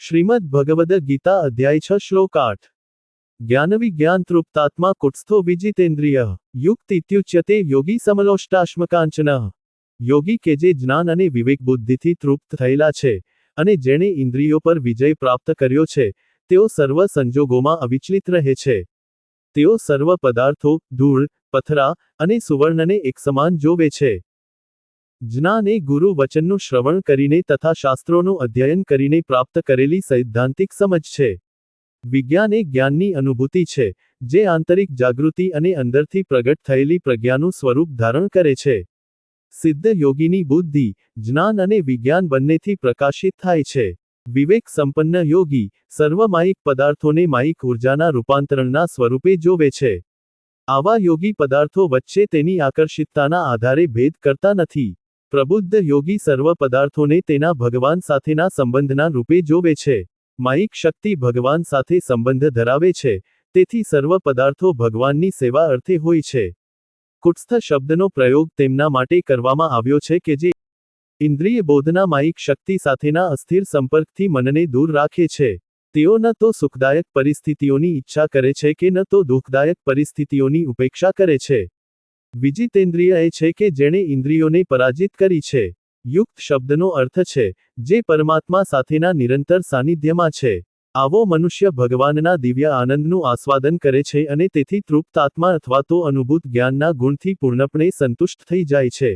શ્રીમદ્ ભગવદ ગીતા અધ્યાય 6 શ્લોક 8 જ્ઞાનવિજ્ઞાન તૃપ્તાત્મા કુત્સ્થો વિજિતેન્દ્રિય યુક્તિત્યુચ્યતે યોગી સમલોષ્ટાશ્મકાંચન યોગી કે જે જ્ઞાન અને વિવેક બુદ્ધિથી તૃપ્ત થયેલા છે અને જેણે ઇન્દ્રિયો પર વિજય પ્રાપ્ત કર્યો છે તેઓ સર્વ સંજોગોમાં અવિચલિત રહે છે. તેઓ સર્વ પદાર્થો, ધૂળ, પથરા અને સુવર્ણને એકસમાન જોવે છે. જ્ઞાન એ ગુરુ વચનનું શ્રવણ કરીને તથા શાસ્ત્રોનું અધ્યયન કરીને પ્રાપ્ત કરેલી સૈદ્ધાંતિક સમજ છે. વિજ્ઞાન એ જ્ઞાનની અનુભૂતિ છે, જે આંતરિક જાગૃતિ અને અંદરથી પ્રગટ થયેલી પ્રજ્ઞાનું સ્વરૂપ ધારણ કરે છે. સિદ્ધ યોગીની બુદ્ધિ, જ્ઞાન અને વિજ્ઞાન બંનેથી પ્રકાશિત થાય છે. વિવેક સંપન્ન યોગી, સર્વ માયિક પદાર્થોને માયિક ઉર્જાના રૂપાંતરણના સ્વરૂપે જોવે છે. આવા યોગી પદાર્થો વચ્ચે તેની આકર્ષિતતાના આધારે ભેદ કરતા નથી. પ્રબુદ્ધ યોગી સર્વ પદાર્થોને તેના ભગવાન સાથેના સંબંધના રૂપે જોવે છે. માયિક શક્તિ ભગવાન સાથે સંબંધ ધરાવે છે, તેથી સર્વ પદાર્થો ભગવાનની સેવા અર્થે હોય છે. કુટસ્થ શબ્દનો પ્રયોગ તેમના માટે કરવામાં આવ્યો છે કે જે ઇન્દ્રિય બોધના માયિક શક્તિ સાથેના અસ્થિર સંપર્કથી મનને દૂર રાખે છે. તેઓ ન તો સુખદાયક પરિસ્થિતિઓની ઈચ્છા કરે છે કે ન તો દુઃખદાયક પરિસ્થિતિઓની ઉપેક્ષા કરે છે. વિજિતેન્દ્રિય એ છે કે જેણે ઇન્દ્રિયોને પરાજિત કરી છે. યુક્ત શબ્દનો અર્થ છે જે પરમાત્મા સાથેના નિરંતર સાનિધ્યમાં છે. આવો મનુષ્ય ભગવાનના દિવ્ય આનંદનું આસ્વાદન કરે છે અને તેથી તૃપ્ત આત્મા અથવા તો અનુભૂત જ્ઞાનના ગુણથી પૂર્ણપણે સંતુષ્ટ થઈ જાય છે.